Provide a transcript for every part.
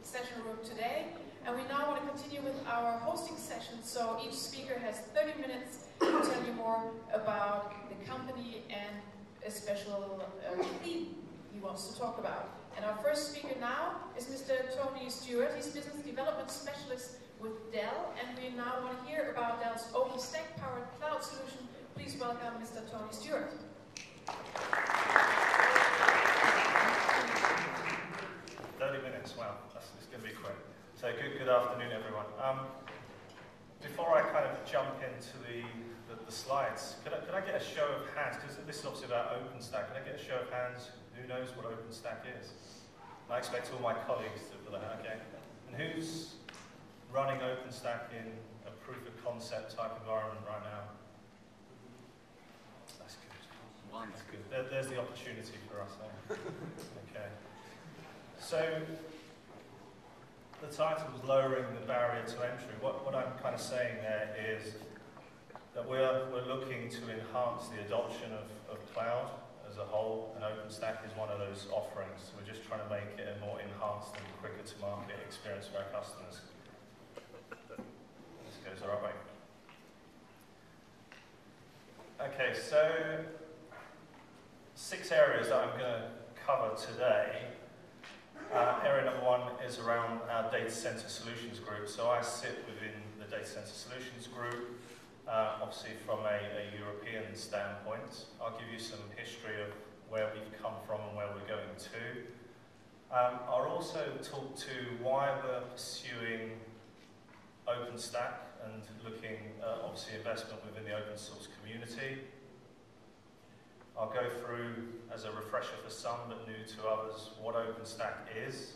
session room today. And we now want to continue with our hosting session. So each speaker has 30 minutes to tell you more about the company and a special theme he wants to talk about. And our first speaker now is Mr. Tony Stewart. He's Business Development Specialist with Dell, and we now want to hear about Dell's OpenStack-powered cloud solution. Please welcome Mr. Tony Stewart. 30 minutes, wow, it's going to be quick. So good afternoon, everyone. Before I kind of jump into the slides, could I get a show of hands, because this is obviously about OpenStack, could I get a show of hands who knows what OpenStack is? I expect all my colleagues to do that, okay? And who's running OpenStack in a proof of concept type environment right now? That's good. That's good. There's the opportunity for us there. Okay. So the title was lowering the barrier to entry. What I'm kind of saying there is that we're looking to enhance the adoption of cloud as a whole, and OpenStack is one of those offerings. We're just trying to make it a more enhanced and quicker to market experience for our customers. This goes the right way. Okay, so 6 areas that I'm going to cover today. Area number 1 is around our Data Center Solutions group. So I sit within the Data Center Solutions group, obviously from a European standpoint. I'll give you some history of where we've come from and where we're going to. I'll also talk to why we're pursuing OpenStack and looking at obviously investment within the open source community. I'll go through, as a refresher for some but new to others, what OpenStack is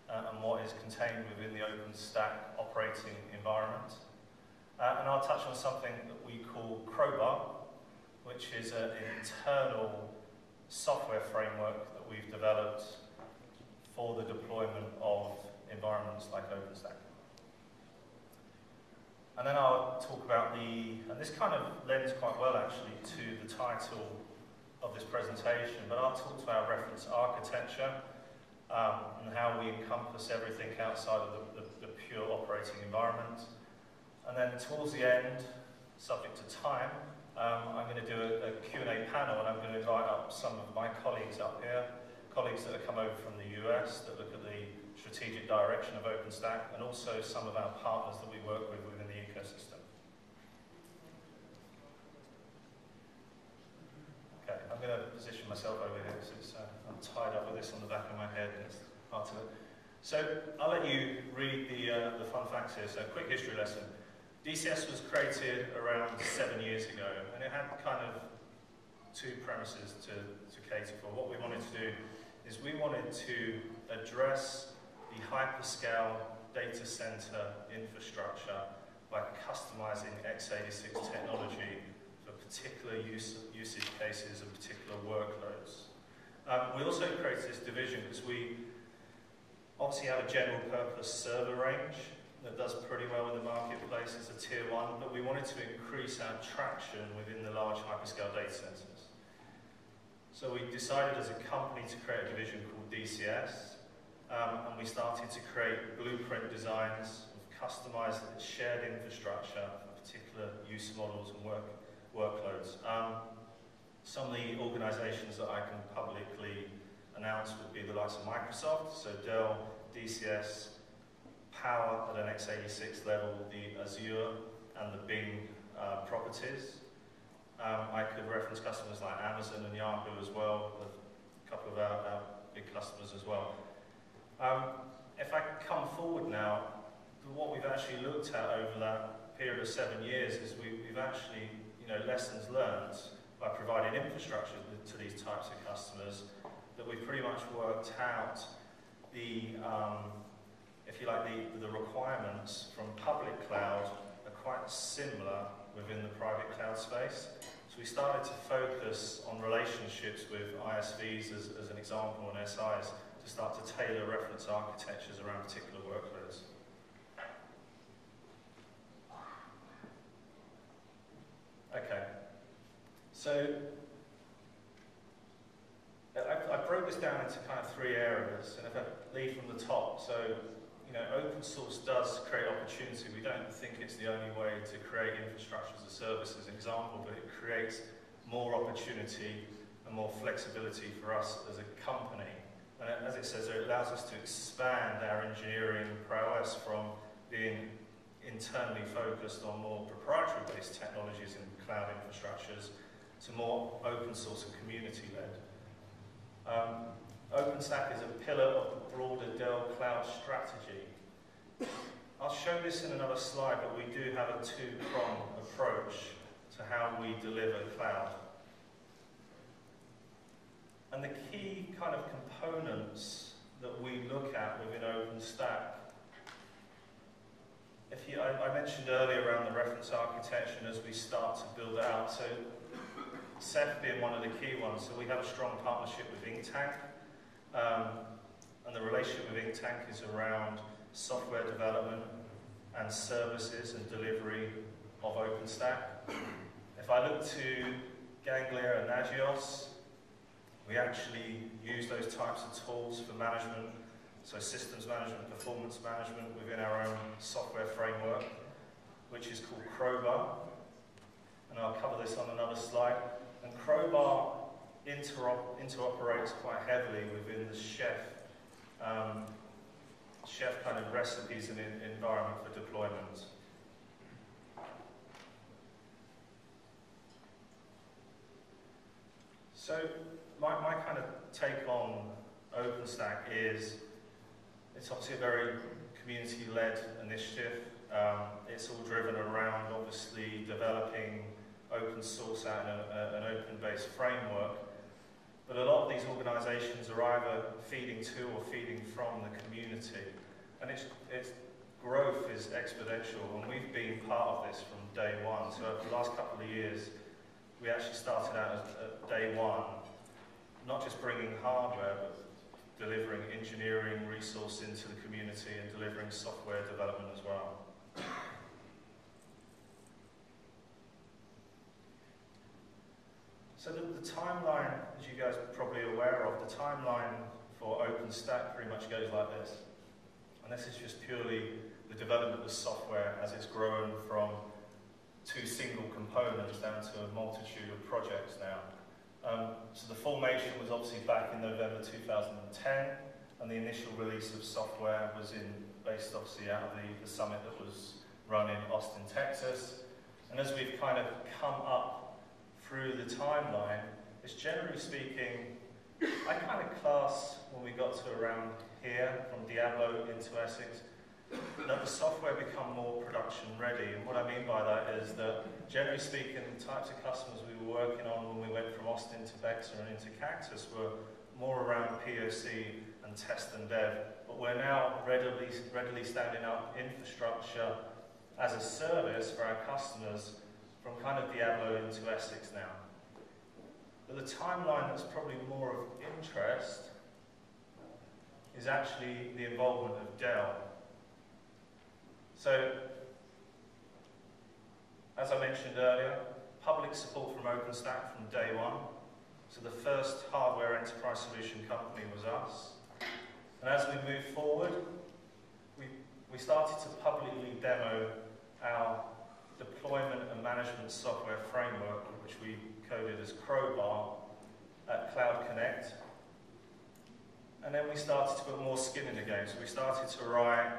and what is contained within the OpenStack operating environment. And I'll touch on something that we call Crowbar, which is an internal software framework that we've developed for the deployment of environments like OpenStack. And then I'll talk about and this kind of lends quite well actually to the title of this presentation, but I'll talk to our reference architecture and how we encompass everything outside of the pure operating environment. And then towards the end, subject to time, I'm going to do a Q&A panel, and I'm going to invite up some of my colleagues up here, colleagues that have come over from the US that look at the strategic direction of OpenStack, and also some of our partners that we work with within the ecosystem. Okay, I'm going to position myself over here because I'm tied up with this on the back of my head and it's part of it. So I'll let you read the fun facts here. So quick history lesson. DCS was created around 7 years ago, and it had kind of 2 premises to cater for. What we wanted to do is we wanted to address the hyperscale data center infrastructure by customizing x86 technology for particular usage cases and particular workloads. We also created this division because we obviously have a general purpose server range that does pretty well in the marketplace as a tier 1, but we wanted to increase our traction within the large hyperscale data centers. So we decided as a company to create a division called DCS, and we started to create blueprint designs of customized shared infrastructure for particular use models and workloads. Some of the organizations that I can publicly announce would be the likes of Microsoft, so Dell, DCS, Power at an x86 level, the Azure and the Bing properties. I could reference customers like Amazon and Yahoo as well, with a couple of our big customers as well. If I come forward now, what we've actually looked at over that period of 7 years is we've actually, lessons learned by providing infrastructure to these types of customers, that we've pretty much worked out the if you like, the requirements from public cloud are quite similar within the private cloud space. So we started to focus on relationships with ISVs as an example, and SIs, to start to tailor reference architectures around particular workloads. Okay, so I broke this down into kind of 3 areas, and if I lead from the top, so open source does create opportunity. We don't think it's the only way to create infrastructure as a service as an example, but it creates more opportunity and more flexibility for us as a company. And as it says, it allows us to expand our engineering prowess from being internally focused on more proprietary-based technologies and cloud infrastructures to more open source and community-led. OpenStack is a pillar of the broader Dell cloud strategy. I'll show this in another slide, but we do have a two-pronged approach to how we deliver cloud. And the key kind of components that we look at within OpenStack, I mentioned earlier around the reference architecture and as we start to build it out, so Ceph being one of the key ones, so we have a strong partnership with Inktank, and the relationship with Inktank is around software development and services and delivery of OpenStack. If I look to Ganglia and Nagios, we actually use those types of tools for management, so systems management, performance management within our own software framework, which is called Crowbar. And I'll cover this on another slide. And Crowbar interoperates quite heavily within the Chef kind of recipes and environment for deployment. So my kind of take on OpenStack is it's obviously a very community-led initiative. It's all driven around obviously developing open source out in an open-based framework. But a lot of these organizations are either feeding to or feeding from the community. And its growth is exponential, and we've been part of this from day one. So over the last couple of years, we actually started out at day one, not just bringing hardware, but delivering engineering resource into the community and delivering software development as well. So the timeline, as you guys are probably aware of, the timeline for OpenStack pretty much goes like this. And this is just purely the development of software as it's grown from 2 single components down to a multitude of projects now. So the formation was obviously back in November 2010, and the initial release of software was based obviously out of the summit that was run in Austin, Texas. And as we've kind of come up through the timeline, it's generally speaking, I kind of class when we got to around here, from Diablo into Essex, that the software become more production ready. And what I mean by that is that, generally speaking, the types of customers we were working on when we went from Austin to Bexar and into Cactus were more around POC and test and dev. But we're now readily standing up infrastructure as a service for our customers from kind of Diablo into Essex now. But the timeline that's probably more of interest is actually the involvement of Dell. So, as I mentioned earlier, public support from OpenStack from day one. So the first hardware enterprise solution company was us. And as we move forward, we started to publicly demo our deployment and management software framework, which we coded as Crowbar, at Cloud Connect. And then we started to put more skin in the game. So we started to write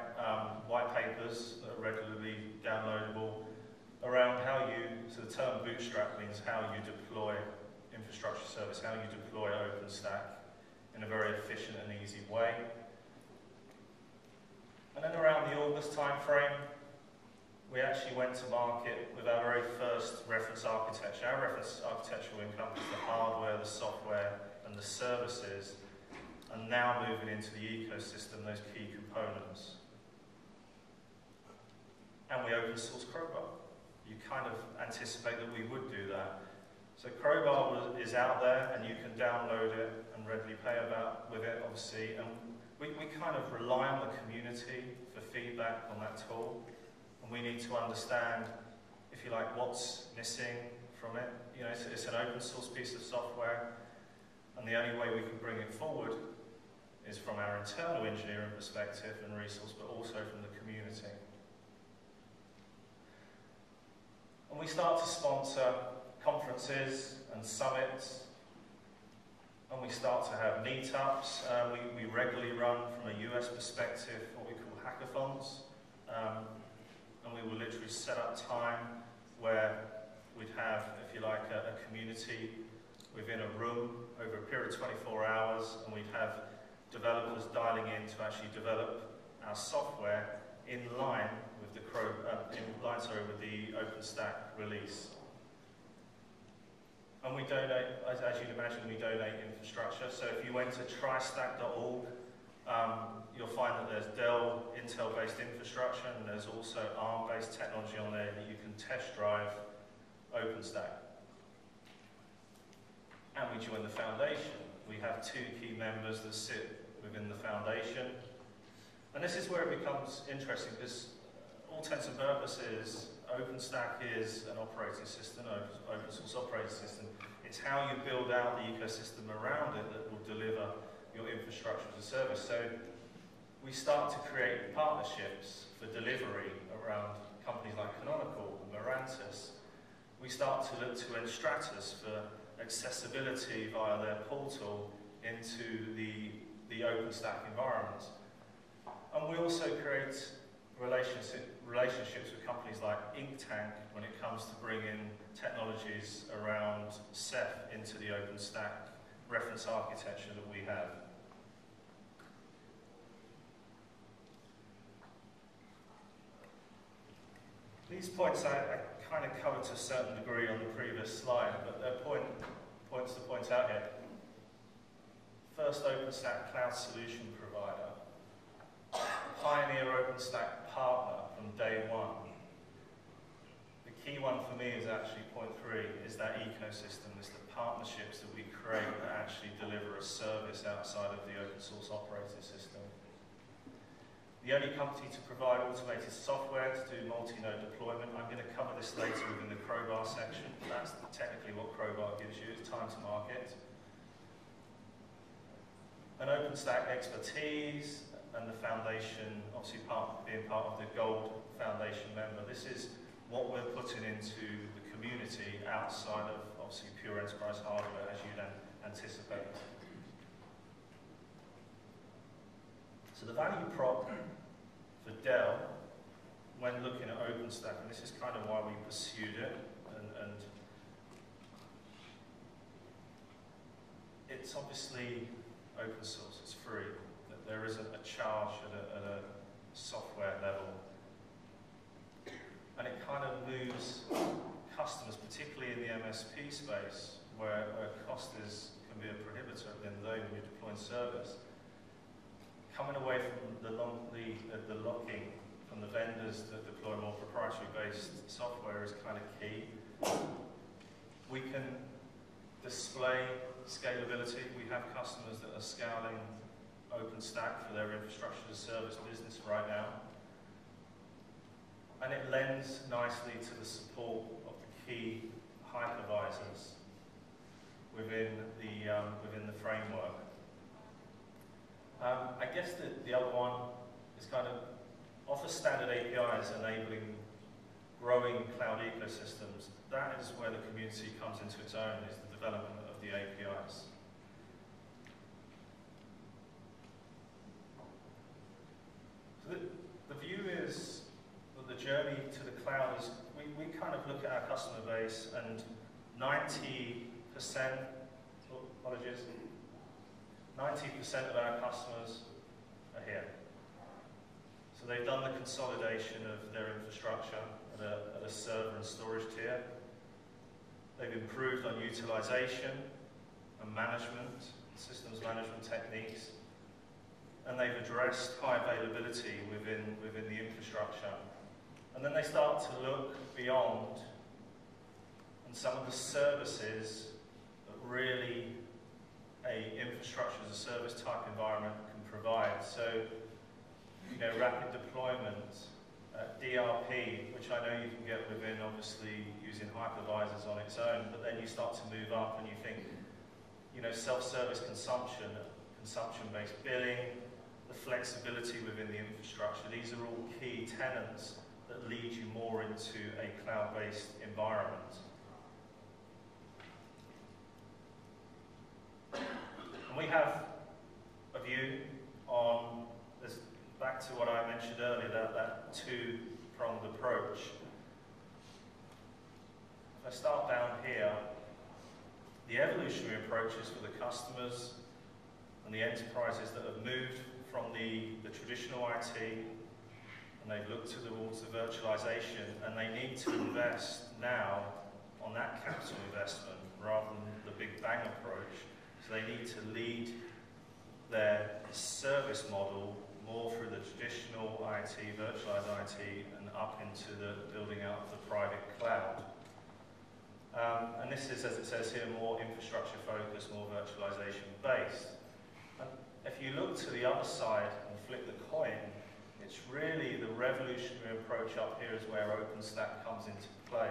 white papers that are regularly downloadable around how so the term bootstrap means how you deploy infrastructure service, how you deploy OpenStack in a very efficient and easy way. And then around the August timeframe, we actually went to market with our very first reference architecture. Our reference architecture will encompass the hardware, the software, and the services, and now moving into the ecosystem, those key components. And we open source Crowbar. You kind of anticipate that we would do that. So Crowbar is out there, and you can download it and readily play about with it, obviously. And we kind of rely on the community for feedback on that tool. And we need to understand, if you like, what's missing from it. You know, it's an open source piece of software, and the only way we can bring it forward is from our internal engineering perspective and resource, but also from the community. And we start to sponsor conferences and summits, and we start to have meetups. We regularly run, from a US perspective, what we call hackathons, and we will literally set up time where we'd have, if you like, a community within a room over a period of 24 hours, and we'd have developers dialing in to actually develop our software in line with the with the OpenStack release. And we donate, as you'd imagine, we donate infrastructure. So if you went to tristack.org, you'll find that there's Dell Intel-based infrastructure, and there's also ARM-based technology on there that you can test drive OpenStack. And we join the foundation. We have 2 key members that sit within the foundation. And this is where it becomes interesting, because all intents and purposes, OpenStack is an operating system, an open source operating system. It's how you build out the ecosystem around it that will deliver your infrastructure as a service. So we start to create partnerships for delivery around companies like Canonical and Mirantis. We start to look to Stratus for accessibility via their portal into the OpenStack environment. And we also create relationships with companies like Inktank when it comes to bringing technologies around Ceph into the OpenStack reference architecture that we have. These points I kind of covered to a certain degree on the previous slide, but there are points to point out here. First OpenStack cloud solution provider. Pioneer OpenStack partner from day one. The key one for me is actually point 3, is that ecosystem, is the partnerships that we create that actually deliver a service outside of the open source operating system. The only company to provide automated software to do multi-node deployment. I'm going to cover this later within the Crowbar section. That's technically what Crowbar gives you, is time to market. An OpenStack expertise, and the foundation, obviously being part of the Gold Foundation member. This is what we're putting into the community outside of, obviously, pure enterprise hardware, as you'd anticipate. So the value prop for Dell, when looking at OpenStack, and this is kind of why we pursued it, and it's obviously open source, it's free. There isn't a charge at a software level. And it kind of moves customers, particularly in the MSP space, where cost can be a prohibitor in the when you're deploying service. Coming away from the locking from the vendors that deploy more proprietary-based software is kind of key. We can display scalability. We have customers that are scaling OpenStack for their infrastructure as a service business right now. And it lends nicely to the support of the key hypervisors within the framework. I guess the other one is kind of offer standard APIs enabling growing cloud ecosystems. That is where the community comes into its own, is the development of the APIs. So the view is that the journey to the cloud is, we kind of look at our customer base, and 90% of our customers are here. So they've done the consolidation of their infrastructure at a server and storage tier. They've improved on utilization and management, systems management techniques, and they've addressed high availability within the infrastructure. And then they start to look beyond, and some of the services that really a infrastructure as a service type environment can provide. So, rapid deployment, DRP, which I know you can get within, obviously, using hypervisors on its own, but then you start to move up and you think, self-service consumption consumption-based billing, the flexibility within the infrastructure. These are all key tenets that lead you more into a cloud-based environment. And we have a view on this, back to what I mentioned earlier, that two-pronged approach. If I start down here, the evolutionary approaches for the customers and the enterprises that have moved from the traditional IT and they've looked towards the virtualization, and they need to invest now on that capital investment rather than the big bang approach. So they need to lead their service model more through the traditional IT, virtualized IT, and up into the building out of the private cloud. And this is, as it says here, more infrastructure focused, more virtualization based. And if you look to the other side and flip the coin, it's really the revolutionary approach up here is where OpenStack comes into play.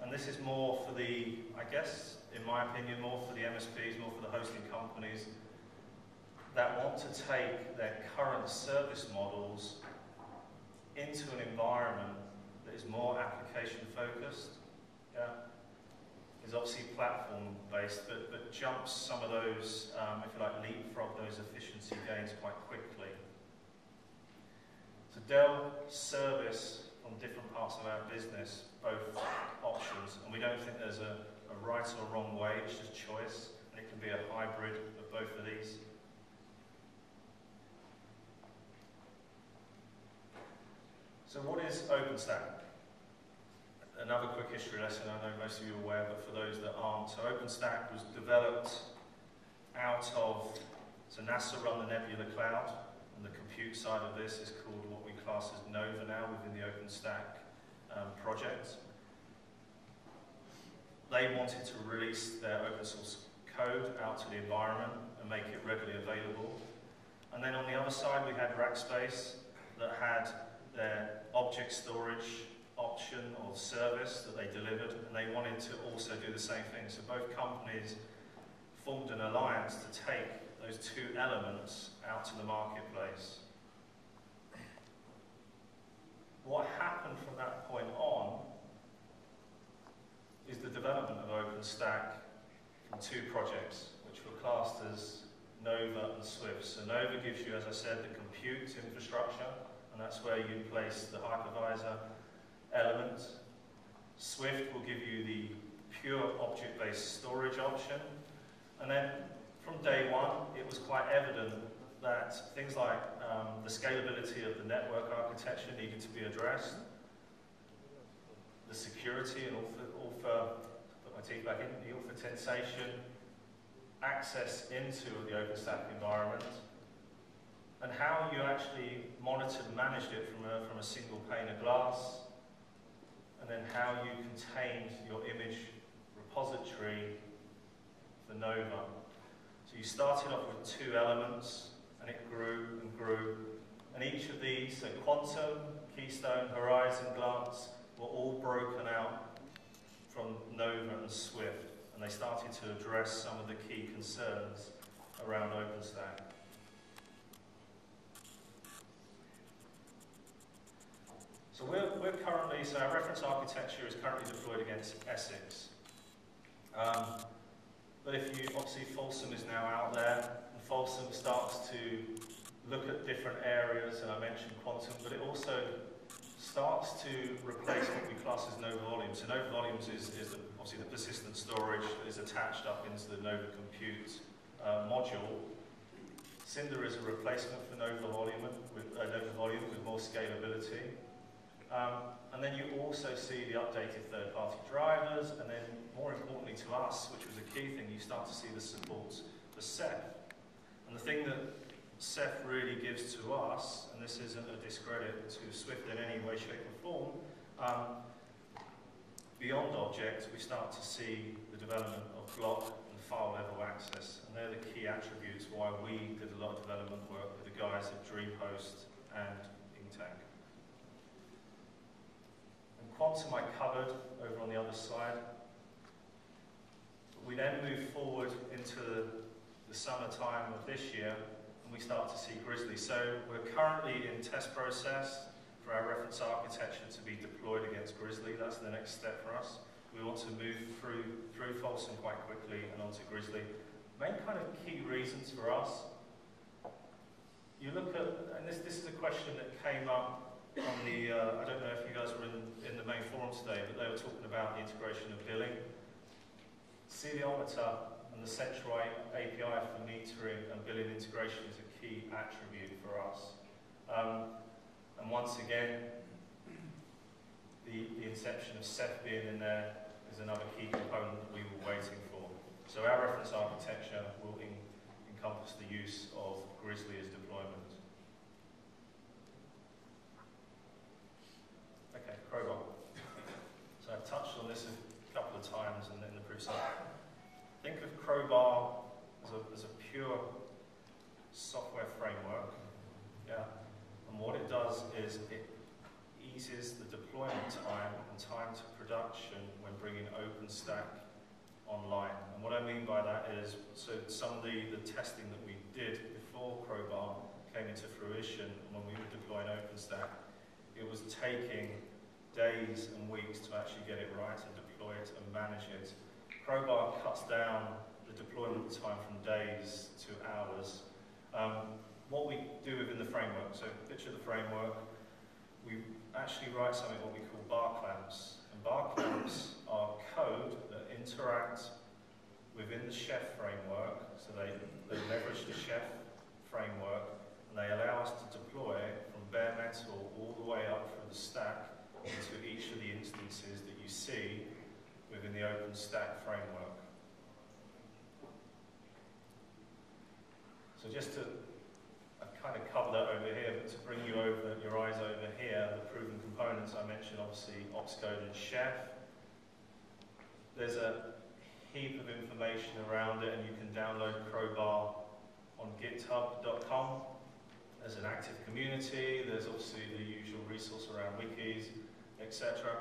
And this is more for the, I guess, in my opinion, more for the MSPs, more for the hosting companies that want to take their current service models into an environment that is more application focused. Yeah. Is obviously platform based, but jumps some of those, if you like, leapfrog those efficiency gains quite quickly. So Dell service on different parts of our business, both options, and we don't think there's a right or wrong way, it's just choice, and it can be a hybrid of both of these. So what is OpenStack? Another quick history lesson, I know most of you are aware, but for those that aren't. So OpenStack was developed out of, so NASA run the Nebula Cloud, and the compute side of this is called what we class as Nova now within the OpenStack project. They wanted to release their open source code out to the environment and make it readily available. And then on the other side we had Rackspace that had their object storage option or service that they delivered, and they wanted to also do the same thing. So both companies formed an alliance to take those two elements out to the marketplace. What happened from that point on is the development of OpenStack from two projects, which were classed as Nova and Swift. So Nova gives you, as I said, the compute infrastructure, and that's where you place the hypervisor element. Swift will give you the pure object-based storage option. And then from day one, it was quite evident that things like the scalability of the network architecture needed to be addressed. The security and put my teeth back in, the authorization, access into the OpenStack environment, and how you actually monitored and managed it from a single pane of glass, and then how you contained your image repository for Nova. So you started off with two elements, and it grew and grew. And each of these, so Quantum, Keystone, Horizon, Glance, were all broken out from Nova and Swift. And they started to address some of the key concerns around OpenStack. So we're currently, so our reference architecture is currently deployed against Essex. But if you, obviously Folsom is now out there, and Folsom starts to look at different areas, and I mentioned Quantum, but it also starts to replace what we class as Nova Volumes. So Nova Volumes is obviously the persistent storage that is attached up into the Nova Compute module. Cinder is a replacement for Nova Volume with more scalability. And then you also see the updated third-party drivers, and then more importantly to us, which was a key thing, you start to see the support for Ceph. And the thing that Ceph really gives to us, and this isn't a discredit to Swift in any way, shape or form, beyond object, we start to see the development of block and file level access. And they're the key attributes why we did a lot of development work with the guys at DreamHost and Ingtank. And Quantum I covered over on the other side. We then move forward into the the summertime of this year, and we start to see Grizzly. So we're currently in test process for our reference architecture to be deployed against Grizzly. That's the next step for us. We want to move through Folsom quite quickly and onto Grizzly. Main kind of key reasons for us, you look at, and this is a question that came up on the, I don't know if you guys were in the main forum today, but they were talking about the integration of billing. Celiometer and the central API for metering and billing integration is a key attribute for us. And once again, the inception of Ceph being in there is another key component that we were waiting for. So our reference architecture will encompass the use of Grizzly as deployment. Okay, Crowbar. So I've touched on this a couple of times in the proof side. Think of Crowbar as a pure software framework. Yeah. And what it does is it eases the deployment time and time to production when bringing OpenStack online. And what I mean by that is, so some of the testing that we did before Crowbar came into fruition when we were deploying OpenStack, it was taking days and weeks to actually get it right and deploy it and manage it. Crowbar cuts down the deployment time from days to hours. What we do within the framework, so picture the framework, we actually write something what we call bar clamps. And bar clamps are code that interact within the Chef framework, so they leverage the Chef framework, and they allow us to deploy from bare metal all the way up through the stack into each of the instances that you see within the OpenStack framework. So just to kind of cover that over here, but to bring your eyes over here, the proven components I mentioned, obviously Opscode and Chef. There's a heap of information around it, and you can download Crowbar on github.com. There's an active community, there's obviously the usual resource around wikis, etc.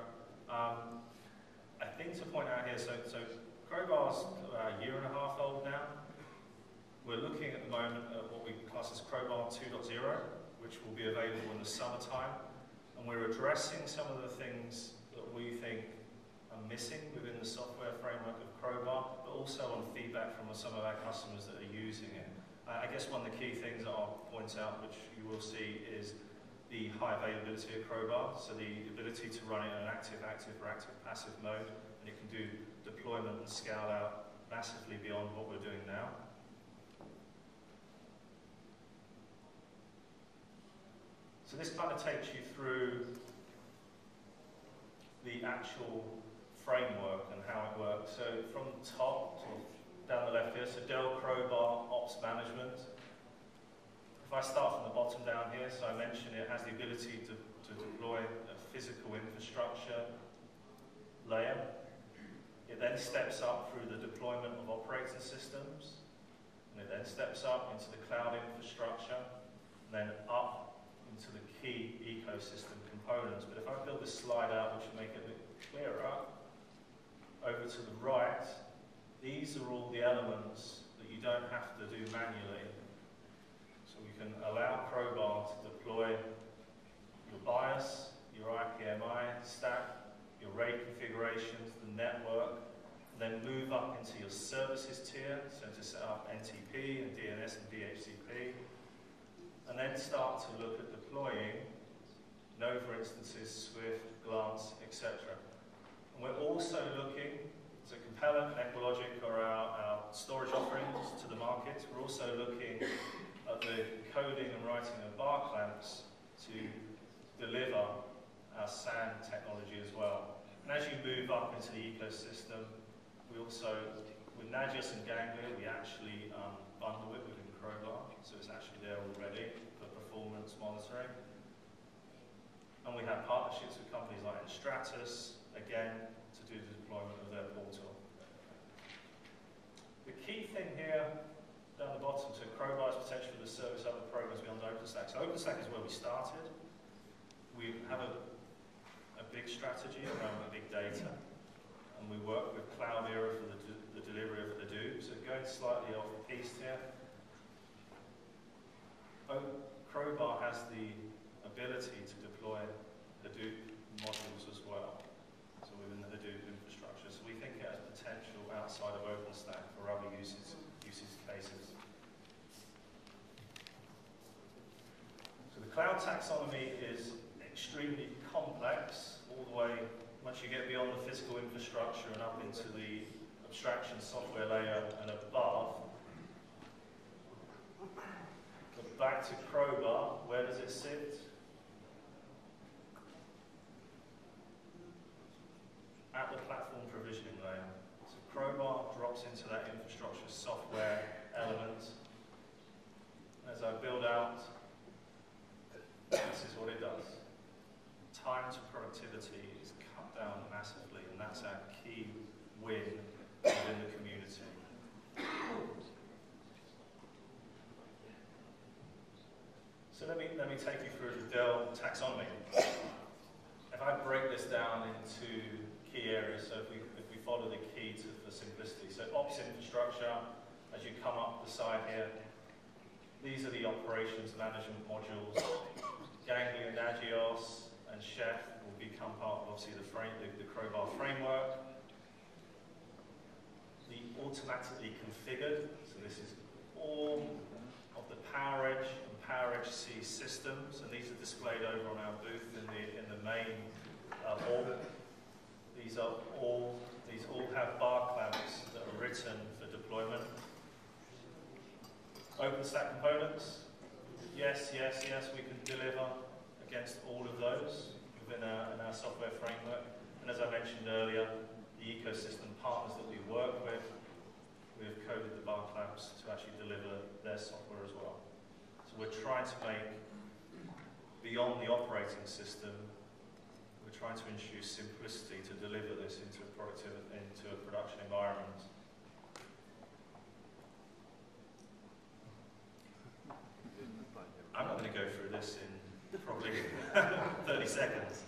I think to point out here, so Crowbar's about a year and a half old now. We're looking at the moment at what we class as Crowbar 2.0, which will be available in the summertime. And we're addressing some of the things that we think are missing within the software framework of Crowbar, but also on feedback from some of our customers that are using it. I guess one of the key things that I'll point out, which you will see, is the high availability of Crowbar, so the ability to run it in an active or active-passive mode, and it can do deployment and scale out massively beyond what we're doing now. So this kind of takes you through the actual framework and how it works. So from the top, sort of down the left here, so Dell Crowbar Ops Management. If I start from the bottom down here, so I mentioned it has the ability to deploy a physical infrastructure layer. It then steps up through the deployment of operating systems, and it then steps up into the cloud infrastructure, and then up into the key ecosystem components. But if I build this slide out, which will make it a bit clearer, over to the right, these are all the elements that you don't have to do manually. So we can allow Crowbar to deploy your BIOS, your IPMI stack, your RAID configurations, the network, and then move up into your services tier, so to set up NTP and DNS and DHCP, and then start to look at deploying Nova instances, Swift, Glance, etc. And we're also looking, so Compeller and Equalogic are our storage offerings to the market. We're also looking at the coding and writing of bar clamps to deliver our SAN technology as well. And as you move up into the ecosystem, we also, with Nagios and Ganglia, we actually bundle it within Crowbar, so it's actually there already for performance monitoring. And we have partnerships with companies like Stratus, again, to do the deployment of their portal. The key thing here, down the bottom, so Crowbar's potential to service other programs beyond OpenStack. So OpenStack is where we started. We have a big strategy around the big data. And and we work with Cloud Era for the delivery of Hadoop. So going slightly off piste here. Crowbar has the ability to deploy Hadoop modules as well, so within the Hadoop infrastructure. So we think it has potential outside of OpenStack for other use cases. So the cloud taxonomy is extremely complex, all the way, once you get beyond the physical infrastructure and up into the abstraction software layer and above. But back to Crowbar, where does it sit? At the platform provisioning layer. So Crowbar drops into that infrastructure software element. As I build out, this is what it does. Time to productivity is cut down massively, and that's our key win within the community. So let me take you through the Dell Taxonomy. If I break this down into key areas, so if we follow the key for simplicity. So ops infrastructure, as you come up the side here, these are the operations management modules. Ganglion, Agios, and Chef will become part of obviously the Crowbar framework. The automatically configured, so this is all of the PowerEdge and PowerEdge C systems, and these are displayed over on our booth in the main hall. These all have bar clamps that are written for deployment. OpenStack components, yes, we can deliver against all of those within our software framework. And as I mentioned earlier, the ecosystem partners that we work with, we have coded the bar clamps to actually deliver their software as well. So we're trying to make, beyond the operating system, we're trying to introduce simplicity to deliver this into a production environment. I'm not going to go through this in probably 30 seconds.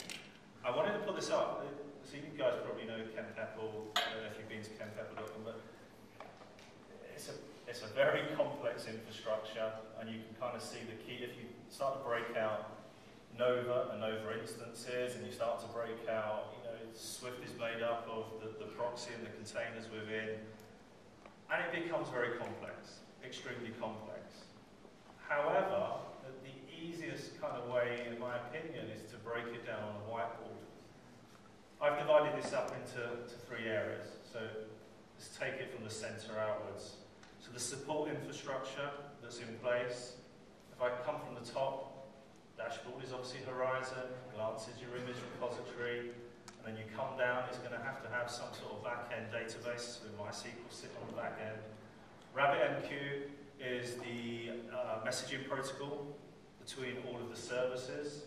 I wanted to put this up. So you guys probably know Ken Peppel. I don't know if you've been to kenpeppel.com, but it's a very complex infrastructure, and you can kind of see the key. If you start to break out Nova and Nova instances, and you start to break out, Swift is made up of the proxy and the containers within, and it becomes very complex, extremely complex. However, the easiest kind of way, in my opinion, is to break it down on a whiteboard. I've divided this up into three areas. So let's take it from the center outwards. So the support infrastructure that's in place. If I come from the top, dashboard is obviously Horizon, Glance is your image repository, and then you come down, it's going to have some sort of back-end database, so MySQL sit on the back end. RabbitMQ is the messaging protocol between all of the services.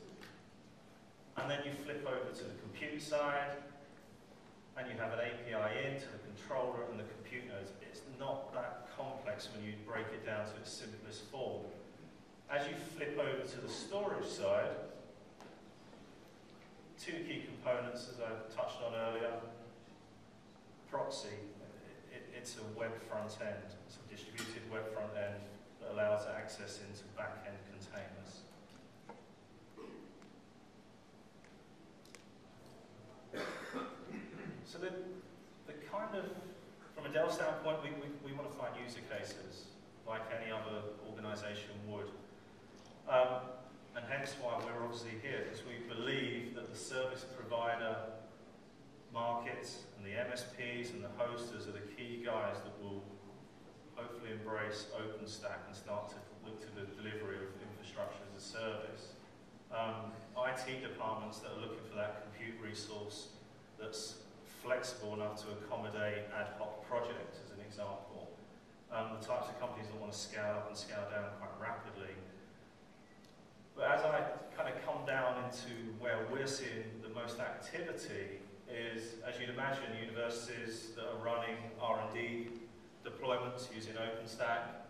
And then you flip over to the compute side, and you have an API in to the controller and the compute nodes. It's not that complex when you break it down to its simplest form. As you flip over to the storage side, two key components, as I touched on earlier. Proxy, it's a web front end. It's a distributed web front end that allows access into back-end containers. So the kind of, from a Dell standpoint, we want to find user cases like any other organization would. And hence why we're obviously here, because we believe that the service provider markets and the MSPs and the hosters are the key guys that will hopefully embrace OpenStack and start to look to the delivery of infrastructure as a service. IT departments that are looking for that compute resource that's flexible enough to accommodate ad hoc projects, as an example. The types of companies that want to scale up and scale down quite rapidly. But as I kind of come down into where we're seeing the most activity is, as you'd imagine, universities that are running R&D deployments using OpenStack.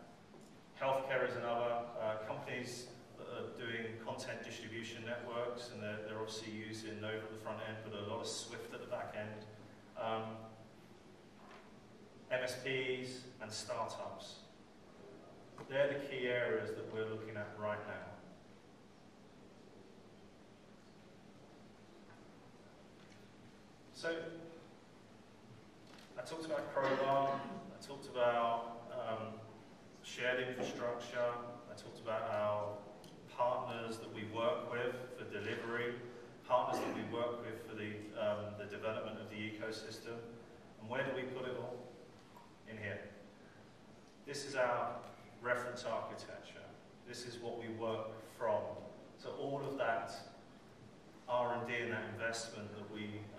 Healthcare is another. Companies that are doing content distribution networks, and they're obviously using Nova at the front end, but a lot of Swift at the back end. MSPs and startups. They're the key areas that we're looking at right now. So, I talked about Crowbar, I talked about shared infrastructure, I talked about our partners that we work with for delivery, partners that we work with for the development of the ecosystem. And where do we put it all? In here. This is our reference architecture. This is what we work from. So all of that R&D and that investment that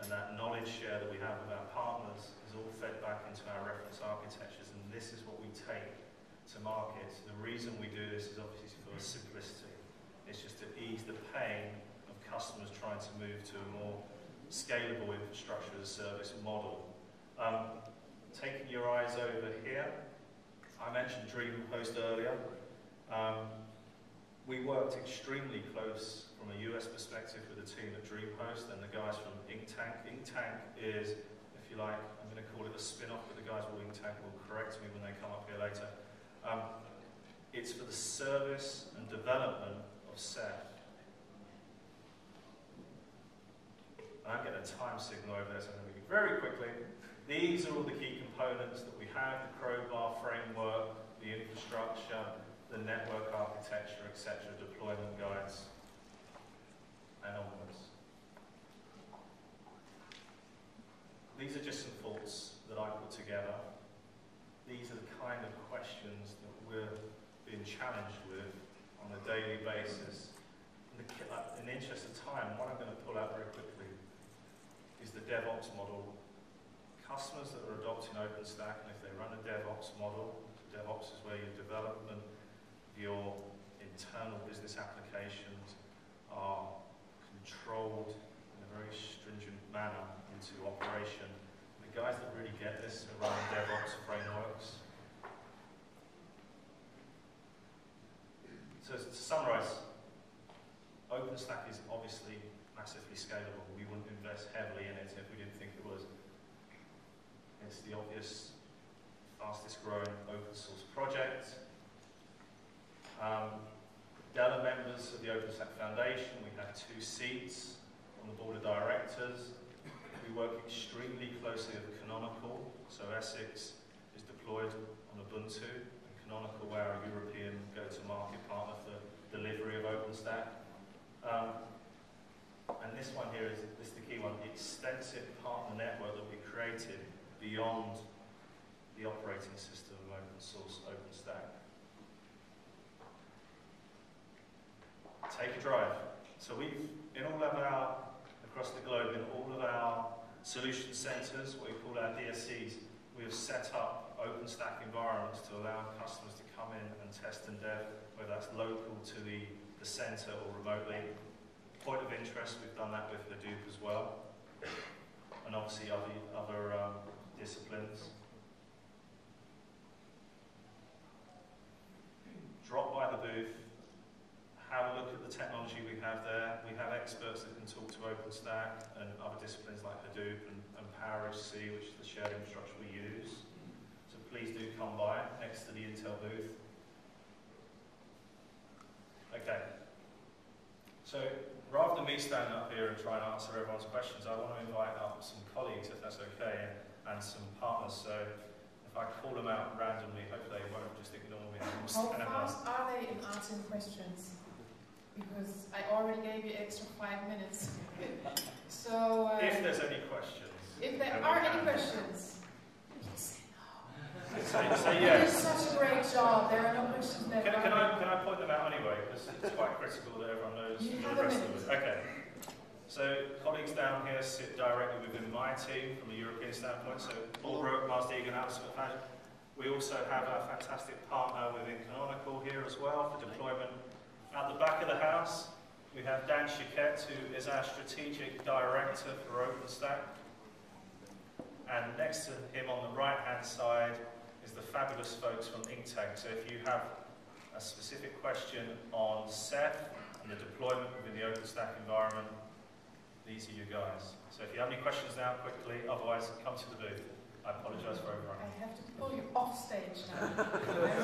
and that knowledge share that we have with our partners is all fed back into our reference architectures, and this is what we take to market. The reason we do this is obviously for simplicity. It's just to ease the pain of customers trying to move to a more scalable infrastructure as a service model. Taking your eyes over here, I mentioned DreamHost earlier. We worked extremely close from a US perspective with the team at DreamHost and the guys from InkTank. InkTank is, if you like, I'm going to call it a spin-off, but the guys at InkTank will correct me when they come up here later. It's for the service and development of Ceph. And I'm getting a time signal over there, so I'm going to go very quickly. These are all the key components that we have: the Crowbar framework, the infrastructure, the network architecture, etc., deployment guides, and onwards. These are just some thoughts that I put together. These are the kind of questions that we're being challenged with on a daily basis. In the interest of time, what I'm going to pull out very quickly is the DevOps model. Customers that are adopting OpenStack, and if they run a DevOps model, DevOps is where your development, your internal business applications are controlled in a very stringent manner into operation. The guys that really get this are running DevOps frameworks. So to summarize, OpenStack is obviously massively scalable. We wouldn't invest heavily in it if we didn't think it was. It's the obvious, fastest growing open source project. Dell are members of the OpenStack Foundation. We have 2 seats on the board of directors. We work extremely closely with Canonical. So Essex is deployed on Ubuntu, and Canonical, our European go-to-market partner for delivery of OpenStack. And this one here is the key one: the extensive partner network that we created beyond the operating system of open source OpenStack. Take a drive. So we've, in all of our, across the globe, in all of our solution centers, what we call our DSCs, we have set up OpenStack environments to allow customers to come in and test and dev, whether that's local to the center or remotely. Point of interest, we've done that with Hadoop as well, and obviously other disciplines. Drop by the booth, have a look at the technology we have there. We have experts that can talk to OpenStack and other disciplines like Hadoop and PowerHC, which is the shared infrastructure we use. So please do come by next to the Intel booth. Okay. So rather than me standing up here and trying to answer everyone's questions, I want to invite up some colleagues, if that's okay, and some partners. So if I call them out randomly, hopefully they won't just ignore me. How fast are they in answering questions? Because I already gave you extra 5 minutes. So if there's any questions. If there are any questions, please say no. Say yes. You did such a great job. There are no questions there. Can I point them out anyway? Because it's quite critical that everyone knows the rest of it. Okay. So colleagues down here sit directly within my team from a European standpoint. So Albrook, Mars Deegan, Absolute Fashion. We also have our fantastic partner within Canonical here as well for deployment. At the back of the house, we have Dan Chiquette, who is our strategic director for OpenStack. And next to him on the right-hand side is the fabulous folks from InkTank. So if you have a specific question on Ceph and the deployment within the OpenStack environment, these are you guys. So if you have any questions now, quickly, otherwise come to the booth. I apologise for overrunning. I have to pull you off stage now.